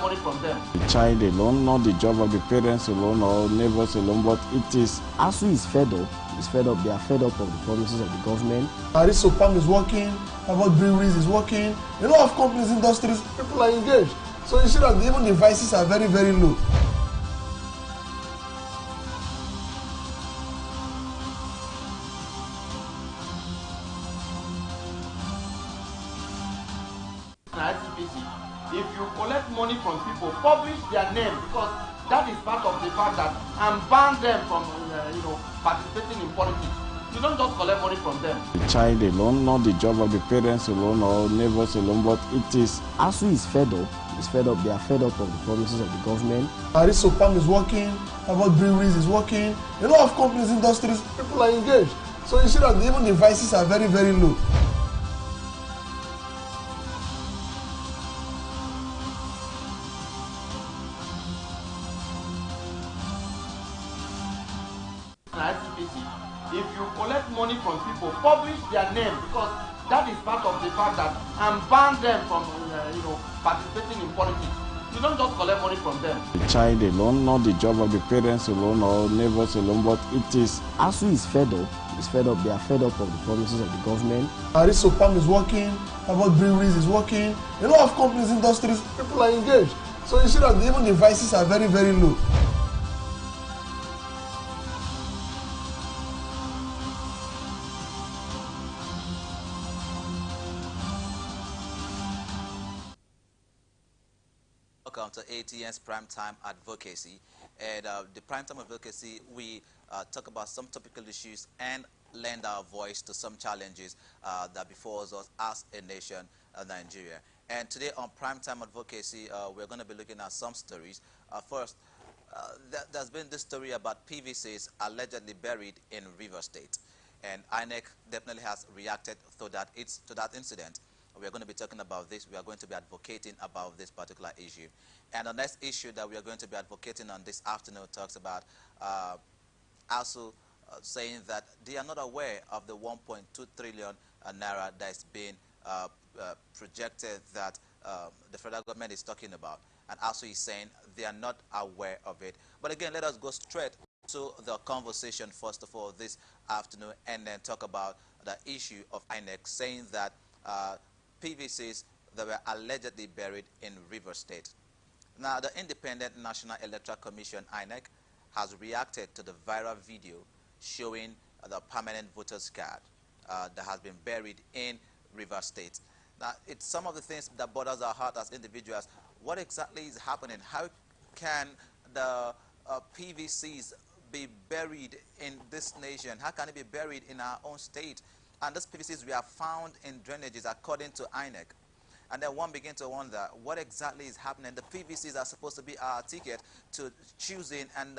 money from them. The child alone, not the job of the parents alone or neighbors alone, but it is. ASU is fed up. It's fed up. They are fed up of the promises of the government. StarTimes is working. About breweries is working. A lot of companies, industries, people are engaged. So you see that even the prices are very, very low. Advocacy. If you collect money from people, publish their name, because that is part of the fact that and ban them from participating in politics. You don't just collect money from them. The child alone, not the job of the parents alone or neighbors alone, but it is. ASU is fed up. It's fed up. They are fed up of the promises of the government. StarTimes is working. About breweries is working. A lot of companies, industries, people are engaged. So you see that even the prices are very, very low. Advocacy. If you collect money from people, publish their name, because that is part of the fact that and ban them from participating in politics. You don't just collect money from them. The child alone, not the job of the parents alone or neighbors alone, but it is. ASU is fed up. It's fed up. They are fed up of the promises of the government. StarTimes is working. About breweries is working. A lot of companies, industries, people are engaged. So you see that even the prices are very, very low. Welcome to ATN's Primetime Advocacy. And the Primetime Advocacy, we talk about some topical issues and lend our voice to some challenges that before us as a nation, Nigeria. And today on Primetime Advocacy, we're going to be looking at some stories. First, there's been this story about PVCs allegedly buried in River State. And INEC definitely has reacted to that incident. We are going to be talking about this. We are going to be advocating about this particular issue. And the next issue that we are going to be advocating on this afternoon talks about ASU saying that they are not aware of the 1.2 trillion naira that is being projected that the federal government is talking about. And ASU is saying they are not aware of it. But again, let us go straight to the conversation first of all this afternoon and then talk about the issue of INEC saying that PVCs that were allegedly buried in River State. Now, the Independent National Electoral Commission, INEC, has reacted to the viral video showing the permanent voters card that has been buried in River State. Now, it's some of the things that bothers our heart as individuals. What exactly is happening? How can the PVCs be buried in this nation? How can it be buried in our own state? And those PVCs we have found in drainages according to INEC. And then one begins to wonder what exactly is happening. The PVCs are supposed to be our ticket to choosing and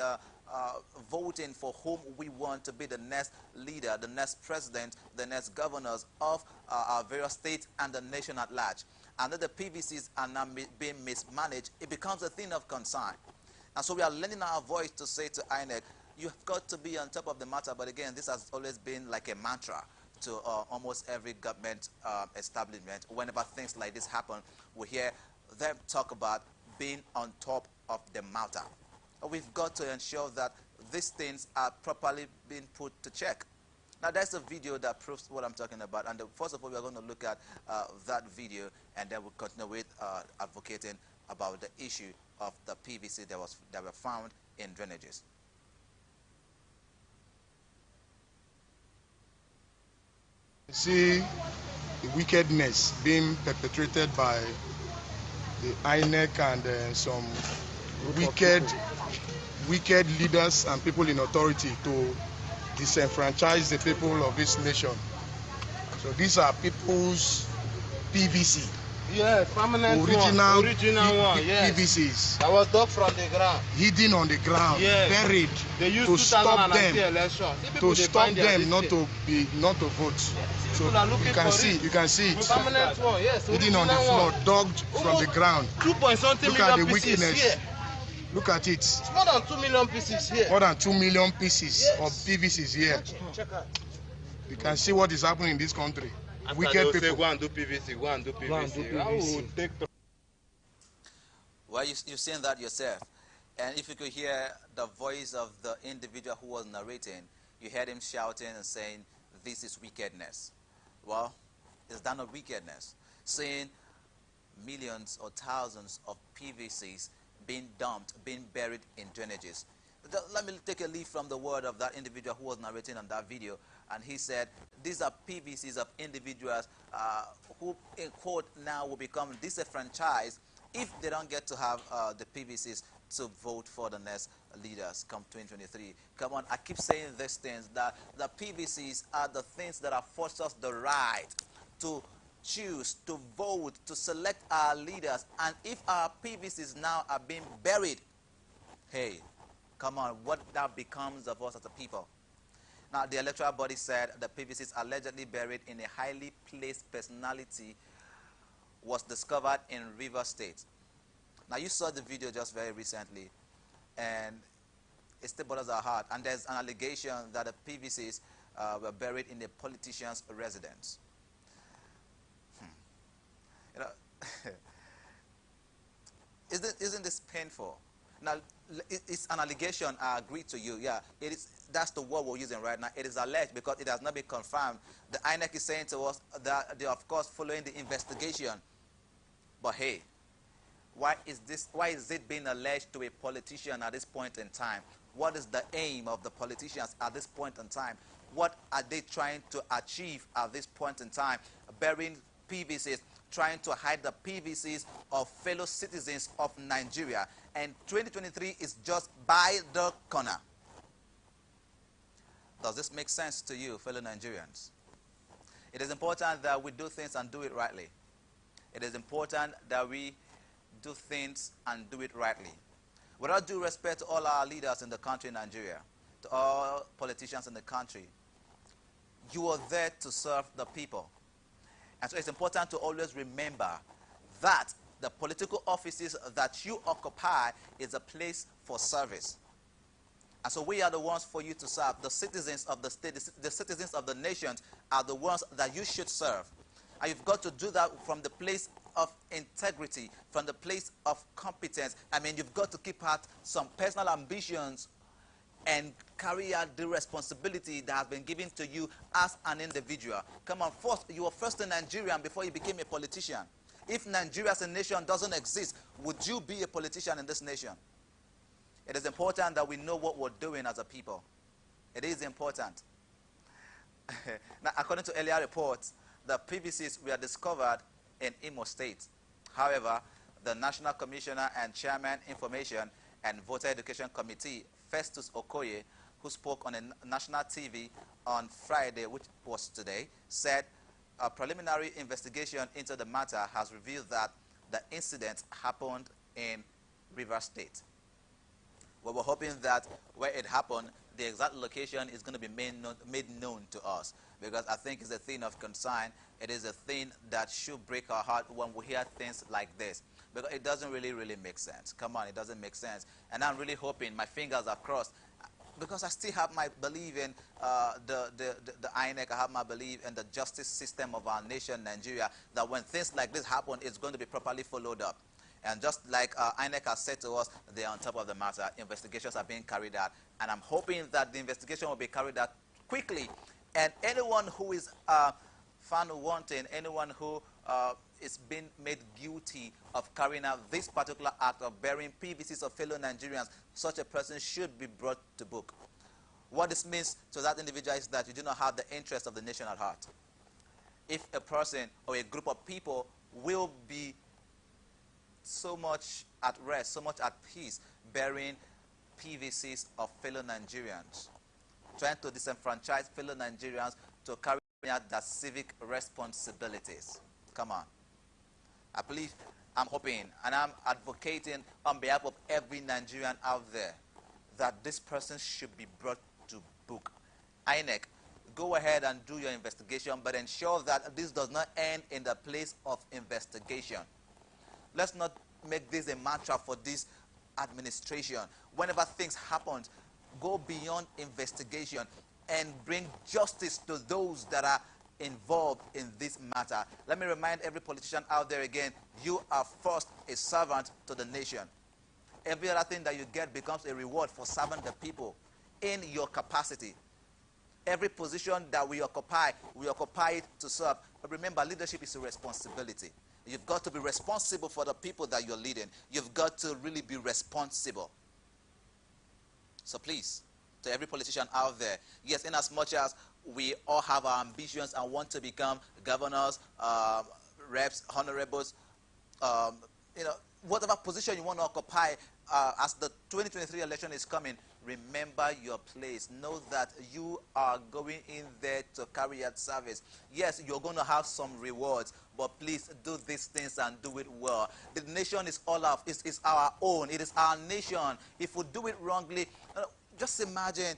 voting for whom we want to be the next leader, the next president, the next governors of our various states and the nation at large. And that the PVCs are now being mismanaged, it becomes a thing of concern. And so we are lending our voice to say to INEC, you've got to be on top of the matter. But again, this has always been like a mantra to almost every government establishment. Whenever things like this happen, we hear them talk about being on top of the matter. We've got to ensure that these things are properly being put to check. Now, there's a video that proves what I'm talking about. And first of all, we're going to look at that video, and then we'll continue with advocating about the issue of the PVC that were found in drainages. See the wickedness being perpetrated by the INEC and some wicked leaders and people in authority to disenfranchise the people of this nation. So these are people's PVC. Yeah, permanent original one, yes. PVCs. That was dug from the ground. Hidden on the ground, yes. Buried. They used to stop them, not to vote. Yes. So you can see it. Permanent one, yes. Hidden on the floor, dug from the ground. 2.something Look at the pieces wickedness. here. Look at it. It's more than 2 million pieces here. More than 2 million pieces yes. of PVCs here. Check out. You can see what is happening in this country. Wicked people. Go and do PVC. Go and do PVC. Well, you've seen that yourself. And if you could hear the voice of the individual who was narrating, you heard him shouting and saying, this is wickedness. Well, is that not wickedness? Seeing millions or thousands of PVCs being dumped, being buried in drainages. Let me take a leaf from the word of that individual who was narrating on that video, and he said, these are PVCs of individuals who, in quote, now will become disenfranchised if they don't get to have the PVCs to vote for the next leaders come 2023. Come on, I keep saying these things, that the PVCs are the things that afford us the right to choose, to vote, to select our leaders. And if our PVCs now are being buried, hey, come on, what that becomes of us as a people? Now, the electoral body said the PVCs allegedly buried in a highly placed personality was discovered in River State. Now, you saw the video just very recently, and it still bothers our heart. And there's an allegation that the PVCs were buried in a politician's residence. You know, isn't this painful? Now, it's an allegation, I agree to you, yeah. It is, that's the word we're using right now. It is alleged because it has not been confirmed. The INEC is saying to us that they are, of course, following the investigation. But hey, why is it being alleged to a politician at this point in time? What is the aim of the politicians at this point in time? What are they trying to achieve at this point in time? Burying PVCs, trying to hide the PVCs of fellow citizens of Nigeria. And 2023 is just by the corner. Does this make sense to you, fellow Nigerians? It is important that we do things and do it rightly. It is important that we do things and do it rightly. With all due respect to all our leaders in the country, Nigeria, to all politicians in the country, you are there to serve the people. And so it's important to always remember that the political offices that you occupy is a place for service. And so we are the ones for you to serve. The citizens of the state, the citizens of the nations are the ones that you should serve. And you've got to do that from the place of integrity, from the place of competence. I mean, you've got to keep out some personal ambitions and carry out the responsibility that has been given to you as an individual. Come on, first, you were first a Nigerian before you became a politician. If Nigeria as a nation doesn't exist, would you be a politician in this nation? It is important that we know what we're doing as a people. It is important. Now, according to earlier reports, the PVCs were discovered in Imo State. However, the National Commissioner and Chairman Information and Voter Education Committee, Festus Okoye, who spoke on a national TV on Friday, which was today, said a preliminary investigation into the matter has revealed that the incident happened in River State. Well, we're hoping that where it happened, the exact location is going to be made known to us, because I think it's a thing of concern. It is a thing that should break our heart when we hear things like this, because it doesn't really make sense. Come on, it doesn't make sense. And I'm really hoping, my fingers are crossed, because I still have my belief in the INEC, I have my belief in the justice system of our nation, Nigeria, that when things like this happen, it's going to be properly followed up. And just like INEC has said to us, they are on top of the matter. Investigations are being carried out. And I'm hoping that the investigation will be carried out quickly. And anyone who is found wanting, anyone who is being made guilty of carrying out this particular act of burying PVCs of fellow Nigerians, such a person should be brought to book. What this means to that individual is that you do not have the interest of the nation at heart. If a person or a group of people will be so much at rest, so much at peace, burying PVCs of fellow Nigerians, trying to disenfranchise fellow Nigerians to carry out their civic responsibilities. Come on. I believe, I'm hoping, and I'm advocating on behalf of every Nigerian out there that this person should be brought to book. INEC, go ahead and do your investigation, but ensure that this does not end in the place of investigation. Let's not make this a mantra for this administration. Whenever things happen, go beyond investigation and bring justice to those that are involved in this matter. Let me remind every politician out there again, you are first a servant to the nation. Every other thing that you get becomes a reward for serving the people in your capacity. Every position that we occupy it to serve. But remember, leadership is a responsibility. You've got to be responsible for the people that you're leading. You've got to really be responsible. So please, to every politician out there, yes, in as much as we all have our ambitions and want to become governors, reps, honorables, whatever position you want to occupy, as the 2023 election is coming, remember your place. Know that you are going in there to carry out service. Yes, you're going to have some rewards, but please do these things and do it well. The nation is all of, it's our own. It is our nation. If we do it wrongly, just imagine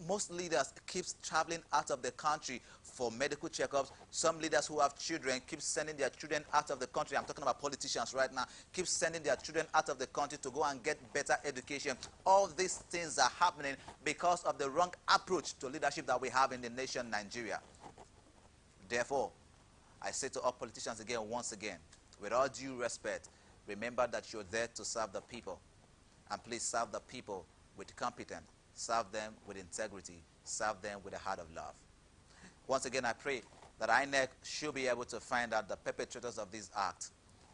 most leaders keep traveling out of the country for medical checkups. Some leaders who have children keep sending their children out of the country. I'm talking about politicians right now. Keep sending their children out of the country to go and get better education. All these things are happening because of the wrong approach to leadership that we have in the nation Nigeria. Therefore, I say to all politicians again, once again, with all due respect, remember that you're there to serve the people. And please serve the people with competence. Serve them with integrity. Serve them with a heart of love. Once again, I pray that INEC should be able to find out the perpetrators of this act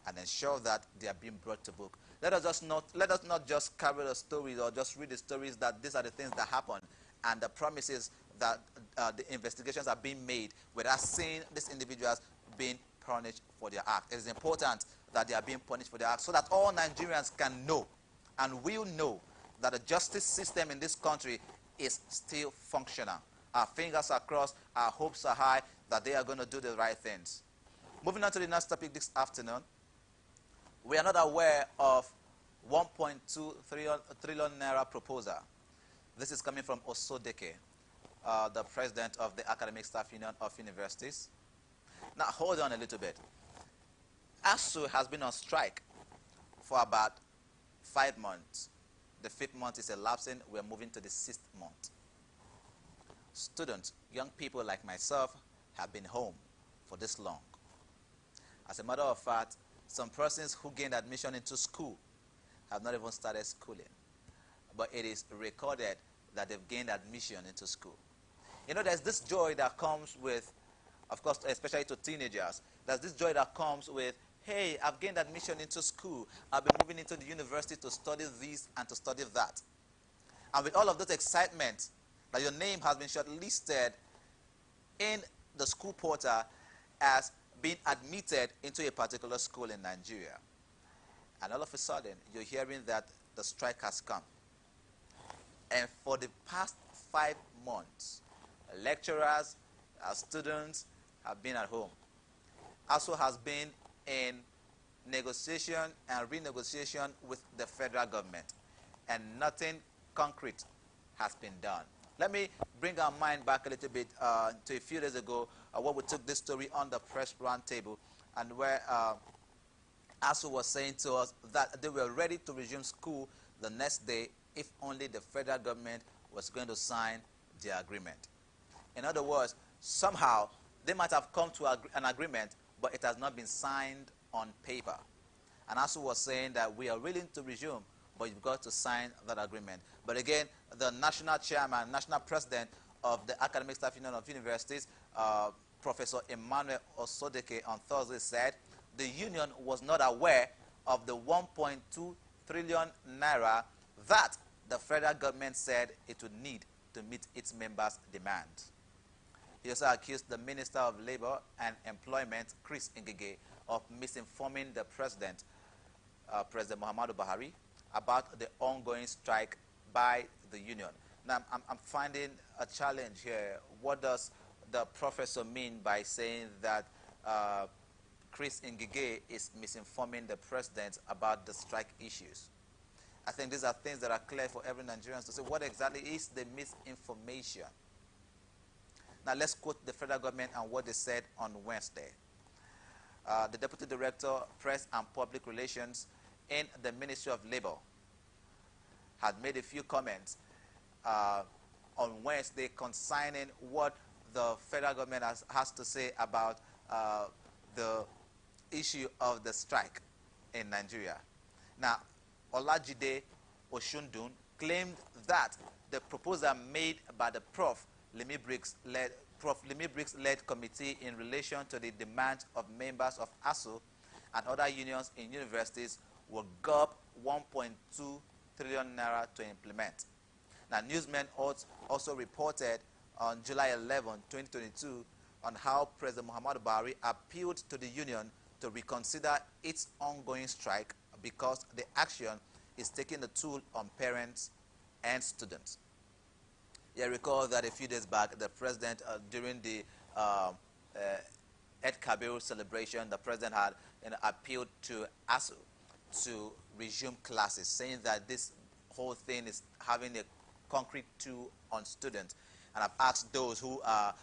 and ensure that they are being brought to book. Let us not just carry the stories or just read the stories that these are the things that happen and the promises that the investigations are being made without seeing these individuals being punished for their act. It is important that they are being punished for their act so that all Nigerians can know and will know that the justice system in this country is still functional. Our fingers are crossed, our hopes are high that they are going to do the right things. Moving on to the next topic this afternoon, we are not aware of 1.2 trillion naira proposal. This is coming from Osodeke, the president of the Academic Staff Union of Universities. Now, hold on a little bit. ASU has been on strike for about 5 months. The 5th month is elapsing. We're moving to the 6th month. Students, young people like myself, have been home for this long. As a matter of fact, some persons who gained admission into school have not even started schooling. But it is recorded that they've gained admission into school. You know, there's this joy that comes with, of course, especially to teenagers, there's this joy that comes with, hey, I've gained admission into school. I've been moving into the university to study this and to study that. And with all of this excitement, that your name has been shortlisted in the school portal as being admitted into a particular school in Nigeria. And all of a sudden, you're hearing that the strike has come. And for the past 5 months, lecturers, students have been at home. ASU has been in negotiation and renegotiation with the federal government, and nothing concrete has been done. Let me bring our mind back a little bit to a few days ago where we took this story on the press roundtable, and where ASU was saying to us that they were ready to resume school the next day if only the federal government was going to sign the agreement. In other words, somehow they might have come to an agreement, but it has not been signed on paper. And ASU was saying that we are willing to resume, but you've got to sign that agreement. But again, the national chairman, national president of the Academic Staff Union of Universities, Professor Emmanuel Osodeke, on Thursday said the union was not aware of the 1.2 trillion naira that the federal government said it would need to meet its members' demands. He also accused the Minister of Labor and Employment, Chris Ngige, of misinforming the president, President Muhammadu Buhari, about the ongoing strike by the union. Now, I'm finding a challenge here. What does the professor mean by saying that Chris Ngige is misinforming the president about the strike issues? I think these are things that are clear for every Nigerian to say, what exactly is the misinformation? Now, let's quote the federal government and what they said on Wednesday. The Deputy Director, Press and Public Relations in the Ministry of Labor had made a few comments on Wednesday concerning what the federal government has to say about the issue of the strike in Nigeria. Now, Olajide Oshundun claimed that the proposal made by the Prof. Lemi Briggs-led committee in relation to the demands of members of ASU and other unions in universities will gulp 1.2 trillion naira to implement. Now, newsmen also reported on July 11, 2022, on how President Muhammadu Buhari appealed to the union to reconsider its ongoing strike because the action is taking a toll on parents and students. You recall that a few days back, the president, during the Ed Kabir celebration, the president had appealed to ASU to resume classes, saying that this whole thing is having a concrete toll on students. And I've asked those who are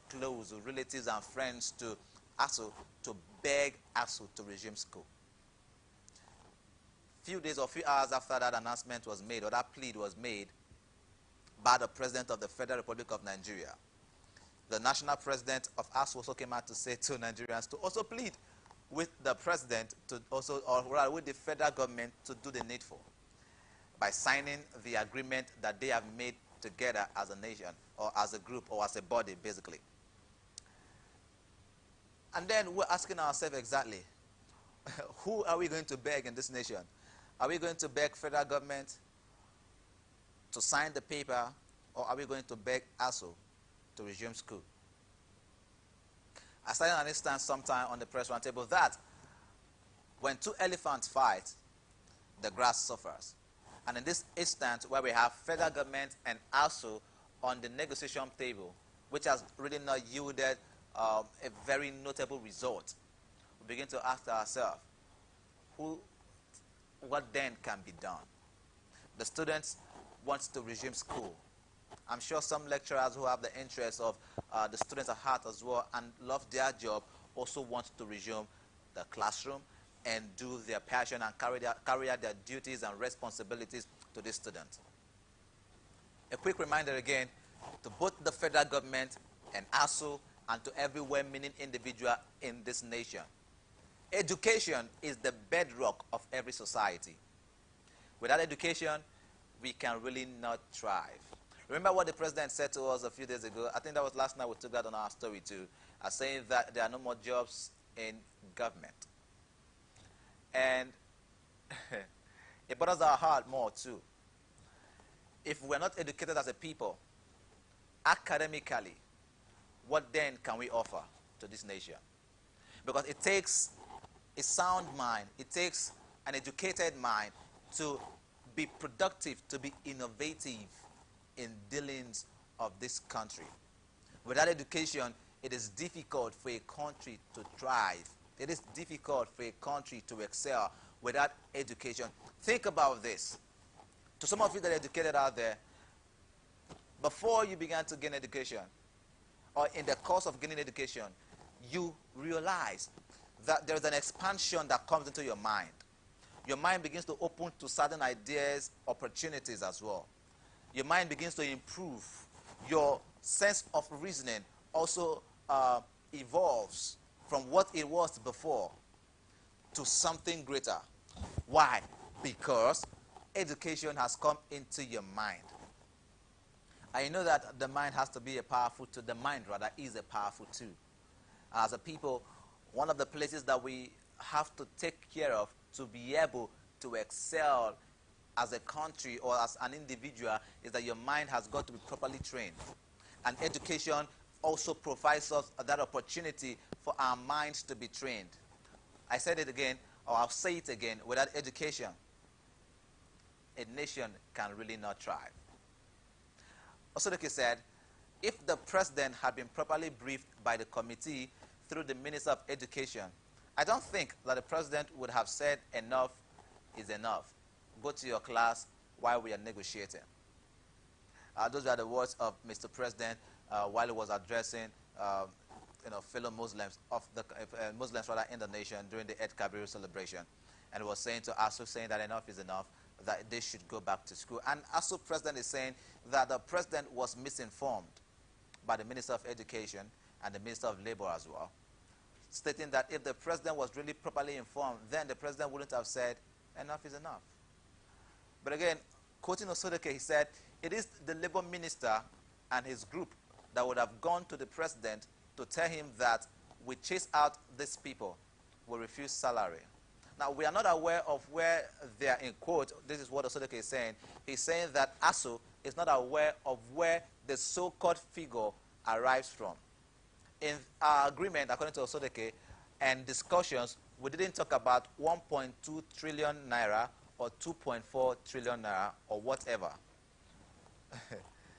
close, relatives and friends to ASU, to beg ASU to resume school. Few days or few hours after that announcement was made, or that plea was made by the President of the Federal Republic of Nigeria, the national president of ASU also came out to say to Nigerians to also plead with the president to also, or rather with the federal government, to do the needful by signing the agreement that they have made together as a nation, or as a group, or as a body, basically. And then we're asking ourselves exactly, who are we going to beg in this nation? Are we going to beg federal government to sign the paper, or are we going to beg ASU to resume school? I cited an instance sometime on the press roundtable that when two elephants fight, the grass suffers. And in this instance, where we have federal government and ASU on the negotiation table, which has really not yielded a very notable result, we begin to ask ourselves, what then can be done? The students want to resume school. I'm sure some lecturers who have the interest of the students at heart as well and love their job also want to resume the classroom and do their passion and carry out their duties and responsibilities to these students. A quick reminder again to both the federal government and ASU and to every well-meaning individual in this nation. Education is the bedrock of every society. Without education, we can really not thrive. Remember what the president said to us a few days ago? I think that was last night. We took that on our story too, saying that there are no more jobs in government. And it bothers our heart more too. If we're not educated as a people, academically, what then can we offer to this nation? Because it takes a sound mind, it takes an educated mind to be productive, to be innovative in dealings of this country. Without education, it is difficult for a country to thrive. It is difficult for a country to excel without education. Think about this. To some of you that are educated out there, before you began to gain education, or in the course of gaining education, you realize that there's an expansion that comes into your mind. Your mind begins to open to certain ideas, opportunities as well. Your mind begins to improve. Your sense of reasoning also evolves from what it was before to something greater. Why? Because education has come into your mind. I know that the mind has to be a powerful tool. The mind, rather, is a powerful tool. As a people, one of the places that we have to take care of to be able to excel as a country or as an individual is that your mind has got to be properly trained. And education also provides us that opportunity for our minds to be trained. I said it again, or I'll say it again, without education, a nation can really not thrive. Osodoke said, if the president had been properly briefed by the committee through the Minister of Education, I don't think that the president would have said enough is enough. Go to your class while we are negotiating. Those are the words of Mr. President while he was addressing fellow Muslims of the Muslims rather in the nation during the Eid Kabir celebration, and he was saying to ASU, saying that enough is enough, that they should go back to school. And ASU president is saying that the president was misinformed by the Minister of Education and the Minister of Labor as well, stating that if the president was really properly informed, then the president wouldn't have said, enough is enough. But again, quoting Osodeke, he said, it is the labor minister and his group that would have gone to the president to tell him that we chase out these people, we refuse salary. Now, we are not aware of where they are in quote. This is what Osodeke is saying. He's saying that ASU is not aware of where the so-called figure arrives from. In our agreement, according to Osodeke, and discussions, we didn't talk about 1.2 trillion naira or 2.4 trillion naira or whatever.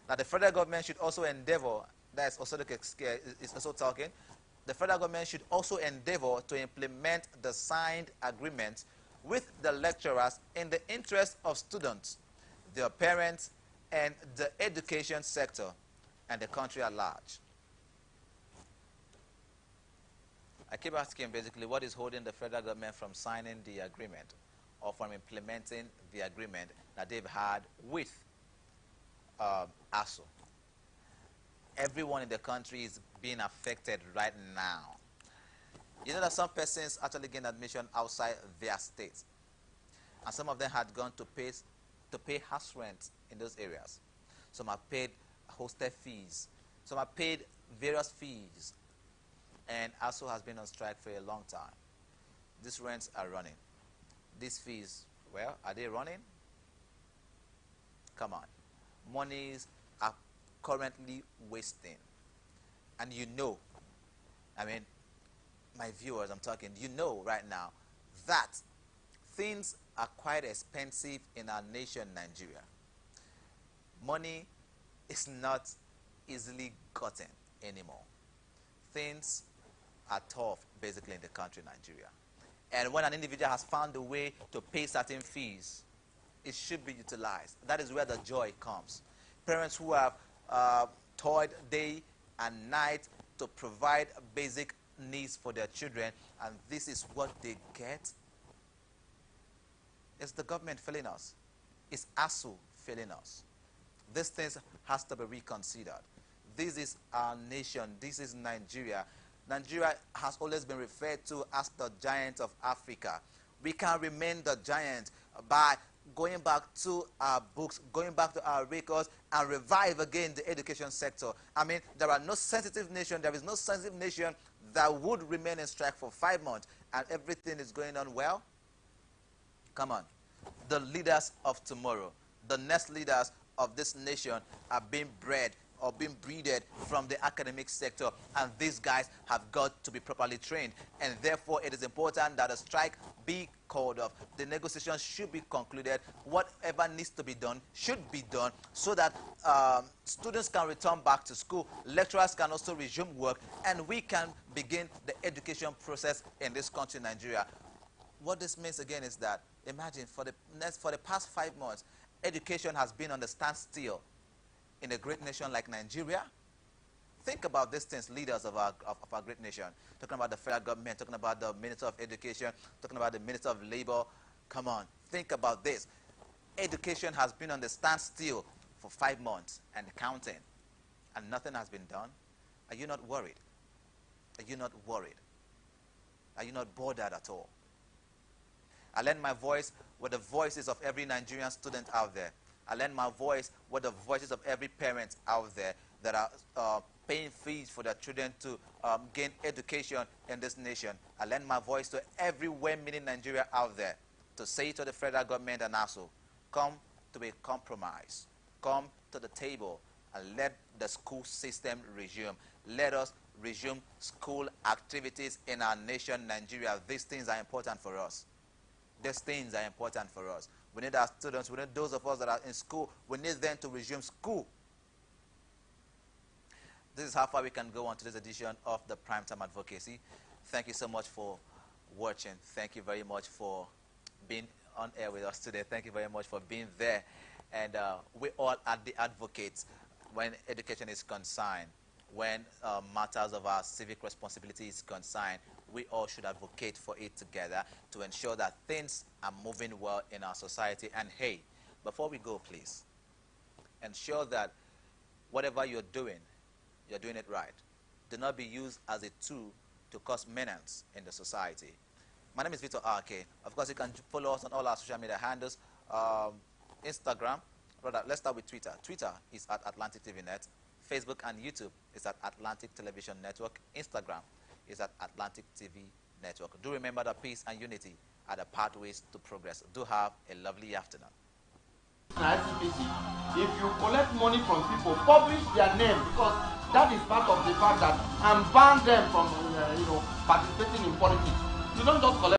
Now, the federal government should also endeavor, that's Osodeke is also talking, the federal government should also endeavor to implement the signed agreement with the lecturers in the interest of students, their parents, and the education sector, and the country at large. I keep asking basically what is holding the federal government from signing the agreement or from implementing the agreement that they've had with ASU. Everyone in the country is being affected right now. You know that some persons actually gain admission outside their state, and some of them had gone to pay house rent in those areas. Some have paid hostel fees. Some have paid various fees, and ASU has been on strike for a long time. These rents are running. These fees, well, are they running? Come on. Monies are currently wasting. And you know, I mean, my viewers, I'm talking, you know right now that things are quite expensive in our nation, Nigeria. Money is not easily gotten anymore. Things are tough, basically, in the country, Nigeria. And when an individual has found a way to pay certain fees, it should be utilized. That is where the joy comes. Parents who have toiled day and night to provide basic needs for their children, and this is what they get. Is the government failing us? Is ASU failing us? These things has to be reconsidered. This is our nation. This is Nigeria. Nigeria has always been referred to as the giant of Africa. We can remain the giant by going back to our books, going back to our records, and revive again the education sector. I mean, there are no sensitive nation, there is no sensitive nation that would remain in strike for 5 months and everything is going on well. Come on. The leaders of tomorrow, the next leaders of this nation are being bred or being breeded from the academic sector, and these guys have got to be properly trained, and therefore it is important that a strike be called off. The negotiations should be concluded. Whatever needs to be done should be done so that students can return back to school, lecturers can also resume work, and we can begin the education process in this country, Nigeria. What this means again is that, imagine, for the past 5 months, education has been on the standstill in a great nation like Nigeria. Think about these things, leaders of our great nation. Talking about the federal government, talking about the Minister of Education, talking about the Minister of Labor. Come on, think about this. Education has been on the standstill for 5 months and counting, and nothing has been done. Are you not worried? Are you not worried? Are you not bothered at all? I lend my voice with the voices of every Nigerian student out there. I lend my voice with the voices of every parent out there that are paying fees for their children to gain education in this nation. I lend my voice to every well-meaning Nigeria out there to say to the federal government and ASU, come to a compromise. Come to the table and let the school system resume. Let us resume school activities in our nation, Nigeria. These things are important for us. These things are important for us. We need our students, we need those of us that are in school, we need them to resume school. This is how far we can go on today's edition of the Primetime Advocacy. Thank you so much for watching. Thank you very much for being on air with us today. Thank you very much for being there. And we all are the advocates when education is concerned, when matters of our civic responsibility is concerned. We all should advocate for it together to ensure that things are moving well in our society. And hey, before we go, please, ensure that whatever you're doing, you're doing it right. Do not be used as a tool to cause menace in the society. My name is Victor RK. Of course, you can follow us on all our social media handles. Instagram, rather, let's start with Twitter. Twitter is at Atlantic TV Net. Facebook and YouTube is at Atlantic Television Network. Instagram is at Atlantic TV Network. Do remember that peace and unity are the pathways to progress. Do have a lovely afternoon. Advocacy. If you collect money from people, publish their name, because that is part of the fact that, and ban them from participating in politics. You don't just collect